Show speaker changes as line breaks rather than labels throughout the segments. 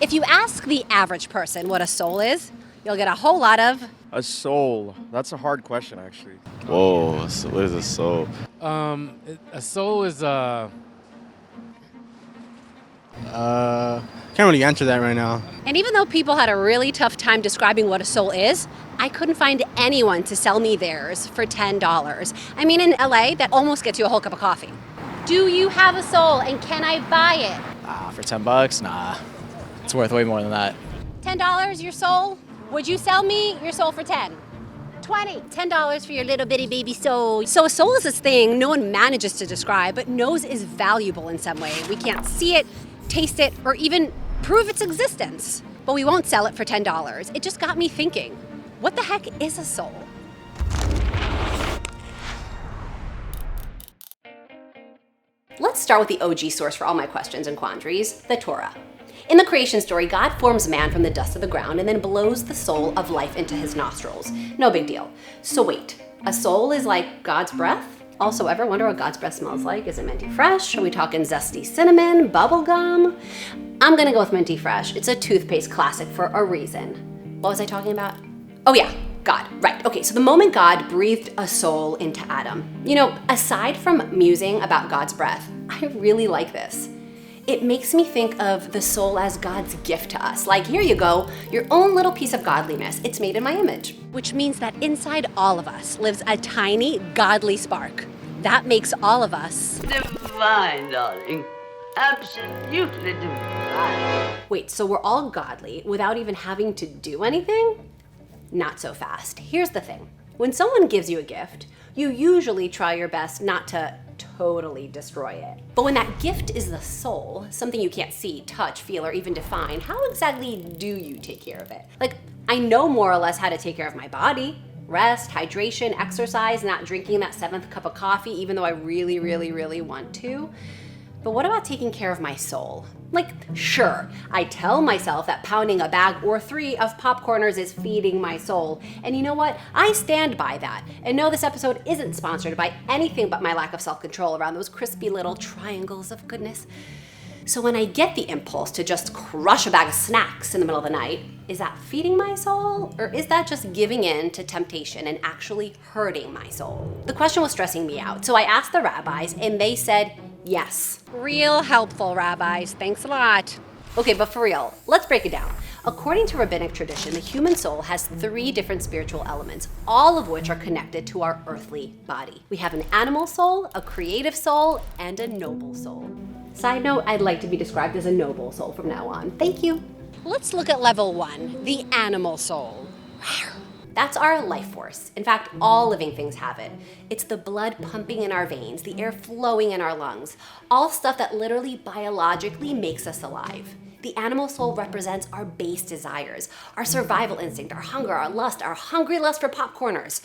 If you ask the average person what a soul is, you'll get a whole lot of...
A soul. That's a hard question, actually.
Whoa, so what is a soul?
A soul is
Can't really answer that right now.
And even though people had a really tough time describing what a soul is, I couldn't find anyone to sell me theirs for $10. I mean, in LA, that almost gets you a whole cup of coffee. Do you have a soul and can I buy it?
For $10? Nah. It's worth way more than that.
$10 your soul? Would you sell me your soul for 10? 20. $10 for your little bitty baby soul. So a soul is this thing no one manages to describe, but knows is valuable in some way. We can't see it, taste it, or even prove its existence. But we won't sell it for $10. It just got me thinking, what the heck is a soul? Let's start with the OG source for all my questions and quandaries, the Torah. In the creation story, God forms man from the dust of the ground and then blows the soul of life into his nostrils. No big deal. So wait, a soul is like God's breath? Also, ever wonder what God's breath smells like? Is it minty fresh? Are we talking zesty cinnamon, bubble gum? I'm gonna go with minty fresh. It's a toothpaste classic for a reason. What was I talking about? Oh yeah, God, right. Okay, so the moment God breathed a soul into Adam, you know, aside from musing about God's breath, I really like this. It makes me think of the soul as God's gift to us. Like, here you go, your own little piece of godliness. It's made in my image. Which means that inside all of us lives a tiny, godly spark. That makes all of us
divine, darling. Absolutely divine.
Wait, so we're all godly without even having to do anything? Not so fast. Here's the thing. When someone gives you a gift, you usually try your best not to totally destroy it. But when that gift is the soul, something you can't see, touch, feel, or even define, how exactly do you take care of it? Like, I know more or less how to take care of my body. Rest, hydration, exercise, not drinking that 7th cup of coffee, even though I really, really, really want to. But what about taking care of my soul? Like, sure, I tell myself that pounding a bag or 3 of popcorners is feeding my soul. And you know what? I stand by that. And no, this episode isn't sponsored by anything but my lack of self-control around those crispy little triangles of goodness. So when I get the impulse to just crush a bag of snacks in the middle of the night, is that feeding my soul? Or is that just giving in to temptation and actually hurting my soul? The question was stressing me out. So I asked the rabbis and they said, yes. Real helpful, rabbis. Thanks a lot. Okay, but for real, let's break it down. According to rabbinic tradition, the human soul has 3 different spiritual elements, all of which are connected to our earthly body. We have an animal soul, a creative soul, and a noble soul. Side note, I'd like to be described as a noble soul from now on. Thank you. Let's look at level 1, the animal soul. That's our life force. In fact, all living things have it. It's the blood pumping in our veins, the air flowing in our lungs, all stuff that literally biologically makes us alive. The animal soul represents our base desires, our survival instinct, our hunger, our lust, our hungry lust for popcorners.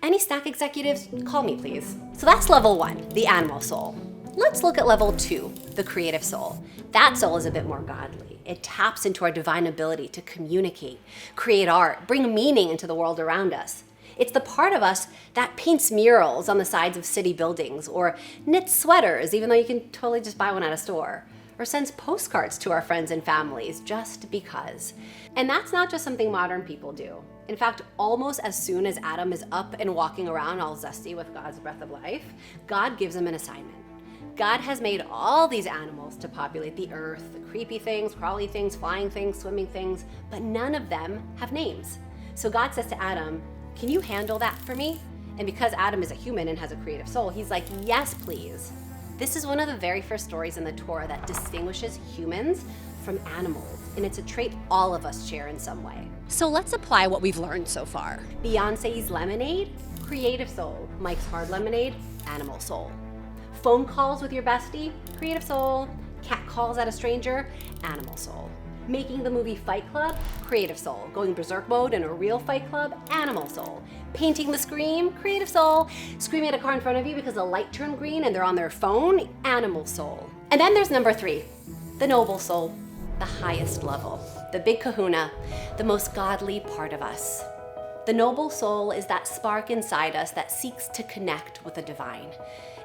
Any snack executives, call me please. So that's level 1, the animal soul. Let's look at level 2, the creative soul. That soul is a bit more godly. It taps into our divine ability to communicate, create art, bring meaning into the world around us. It's the part of us that paints murals on the sides of city buildings or knits sweaters, even though you can totally just buy one at a store, or sends postcards to our friends and families just because. And that's not just something modern people do. In fact, almost as soon as Adam is up and walking around all zesty with God's breath of life, God gives him an assignment. God has made all these animals to populate the earth, the creepy things, crawly things, flying things, swimming things, but none of them have names. So God says to Adam, can you handle that for me? And because Adam is a human and has a creative soul, he's like, yes, please. This is one of the very first stories in the Torah that distinguishes humans from animals, and it's a trait all of us share in some way. So let's apply what we've learned so far. Beyonce's lemonade, creative soul. Mike's hard lemonade, animal soul. Phone calls with your bestie, creative soul. Cat calls at a stranger, animal soul. Making the movie Fight Club, creative soul. Going berserk mode in a real Fight Club, animal soul. Painting the scream, creative soul. Screaming at a car in front of you because the light turned green and they're on their phone, animal soul. And then there's number 3, the noble soul, the highest level, the big kahuna, the most godly part of us. The noble soul is that spark inside us that seeks to connect with the divine.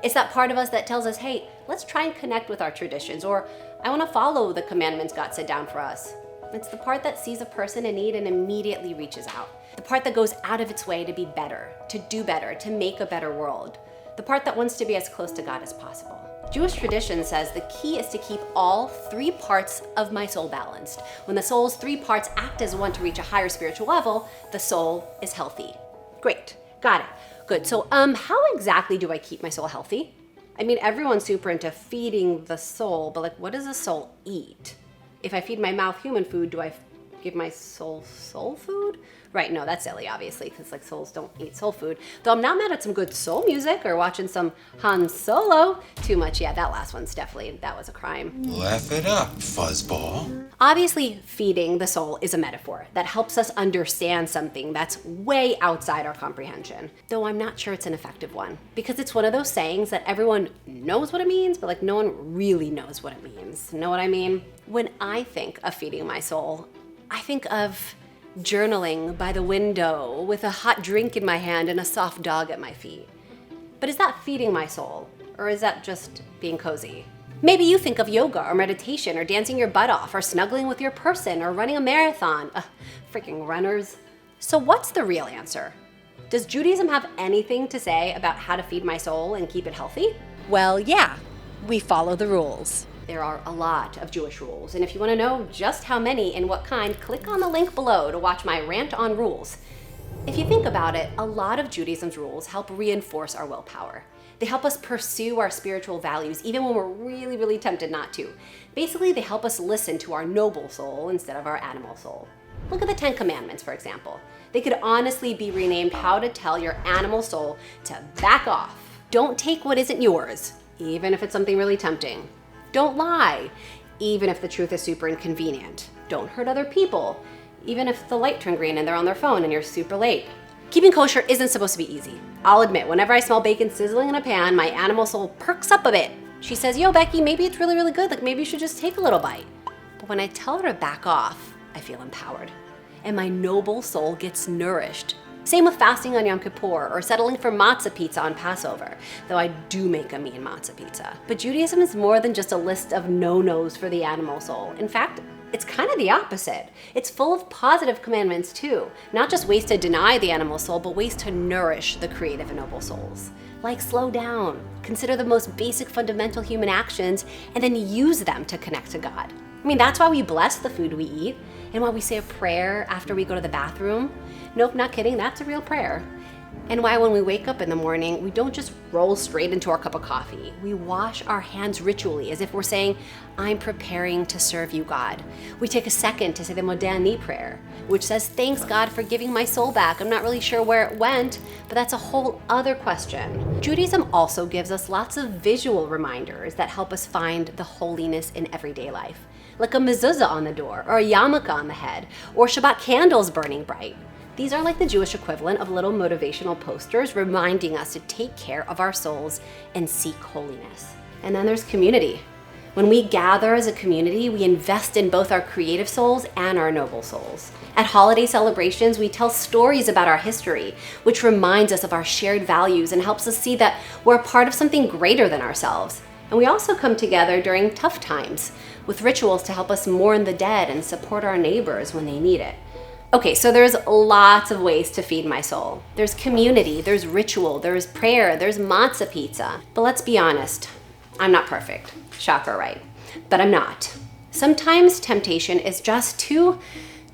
It's that part of us that tells us, hey, let's try and connect with our traditions, or I want to follow the commandments God set down for us. It's the part that sees a person in need and immediately reaches out. The part that goes out of its way to be better, to do better, to make a better world. The part that wants to be as close to God as possible. Jewish tradition says the key is to keep all three parts of my soul balanced. When the soul's three parts act as one to reach a higher spiritual level, the soul is healthy. Great, got it. Good, so how exactly do I keep my soul healthy? I mean, everyone's super into feeding the soul, but like, what does a soul eat? If I feed my mouth human food, do I give my soul food? Right, no, that's silly, obviously, because like souls don't eat soul food. Though I'm not mad at some good soul music or watching some Han Solo. Too much, yeah, that last one's definitely, that was a crime.
Laugh it up, fuzzball.
Obviously, feeding the soul is a metaphor that helps us understand something that's way outside our comprehension. Though I'm not sure it's an effective one, because it's one of those sayings that everyone knows what it means, but like no one really knows what it means. Know what I mean? When I think of feeding my soul, I think of journaling by the window with a hot drink in my hand and a soft dog at my feet. But is that feeding my soul, or is that just being cozy? Maybe you think of yoga or meditation or dancing your butt off or snuggling with your person or running a marathon. Freaking runners. So what's the real answer? Does Judaism have anything to say about how to feed my soul and keep it healthy? Well, yeah, we follow the rules. There are a lot of Jewish rules, and if you want to know just how many and what kind, click on the link below to watch my rant on rules. If you think about it, a lot of Judaism's rules help reinforce our willpower. They help us pursue our spiritual values even when we're really, really tempted not to. Basically, they help us listen to our noble soul instead of our animal soul. Look at the 10 Commandments, for example. They could honestly be renamed how to tell your animal soul to back off. Don't take what isn't yours, even if it's something really tempting. Don't lie, even if the truth is super inconvenient. Don't hurt other people, even if the light turned green and they're on their phone and you're super late. Keeping kosher isn't supposed to be easy. I'll admit, whenever I smell bacon sizzling in a pan, my animal soul perks up a bit. She says, yo, Becky, maybe it's really, really good. Like maybe you should just take a little bite. But when I tell her to back off, I feel empowered. And my noble soul gets nourished. Same with fasting on Yom Kippur or settling for matzah pizza on Passover, though I do make a mean matzah pizza. But Judaism is more than just a list of no-nos for the animal soul. In fact, it's kind of the opposite. It's full of positive commandments too. Not just ways to deny the animal soul, but ways to nourish the creative and noble souls. Like slow down, consider the most basic fundamental human actions, and then use them to connect to God. I mean, that's why we bless the food we eat, and why we say a prayer after we go to the bathroom. Nope, not kidding, that's a real prayer. And why when we wake up in the morning, we don't just roll straight into our cup of coffee. We wash our hands ritually as if we're saying, I'm preparing to serve you, God. We take a second to say the Modeh Ani prayer, which says, thanks God for giving my soul back. I'm not really sure where it went, but that's a whole other question. Judaism also gives us lots of visual reminders that help us find the holiness in everyday life, like a mezuzah on the door, or a yarmulke on the head, or Shabbat candles burning bright. These are like the Jewish equivalent of little motivational posters reminding us to take care of our souls and seek holiness. And then there's community. When we gather as a community, we invest in both our creative souls and our noble souls. At holiday celebrations, we tell stories about our history, which reminds us of our shared values and helps us see that we're a part of something greater than ourselves. And we also come together during tough times with rituals to help us mourn the dead and support our neighbors when they need it. Okay, so there's lots of ways to feed my soul. There's community, there's ritual, there's prayer, there's matzah pizza. But let's be honest, I'm not perfect. Shocker, right? But I'm not. Sometimes temptation is just too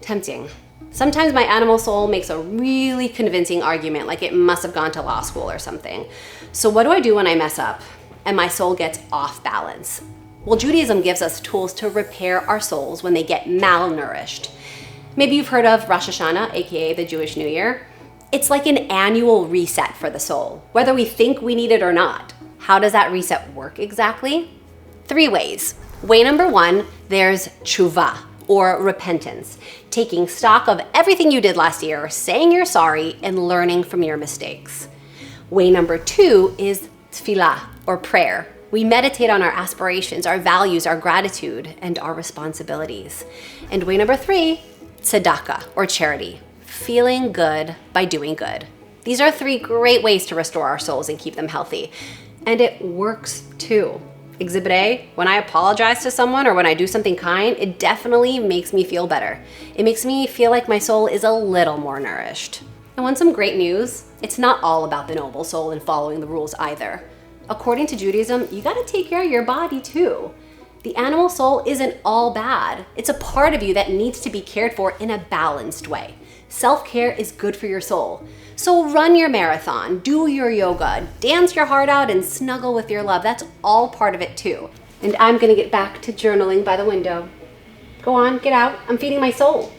tempting. Sometimes my animal soul makes a really convincing argument, like it must have gone to law school or something. So what do I do when I mess up and my soul gets off balance? Well, Judaism gives us tools to repair our souls when they get malnourished. Maybe you've heard of Rosh Hashanah, aka the Jewish New Year. It's like an annual reset for the soul, whether we think we need it or not. How does that reset work exactly? 3 ways. Way number 1, there's tshuva, or repentance, taking stock of everything you did last year, saying you're sorry, and learning from your mistakes. Way number 2 is tefillah, or prayer. We meditate on our aspirations, our values, our gratitude, and our responsibilities. And way number 3, tzedakah, or charity, feeling good by doing good. These are 3 great ways to restore our souls and keep them healthy. And it works too. Exhibit A, when I apologize to someone or when I do something kind, it definitely makes me feel better. It makes me feel like my soul is a little more nourished. And want some great news? It's not all about the noble soul and following the rules either. According to Judaism, you gotta take care of your body too. The animal soul isn't all bad. It's a part of you that needs to be cared for in a balanced way. Self-care is good for your soul. So run your marathon, do your yoga, dance your heart out, and snuggle with your love. That's all part of it too. And I'm gonna get back to journaling by the window. Go on, get out. I'm feeding my soul.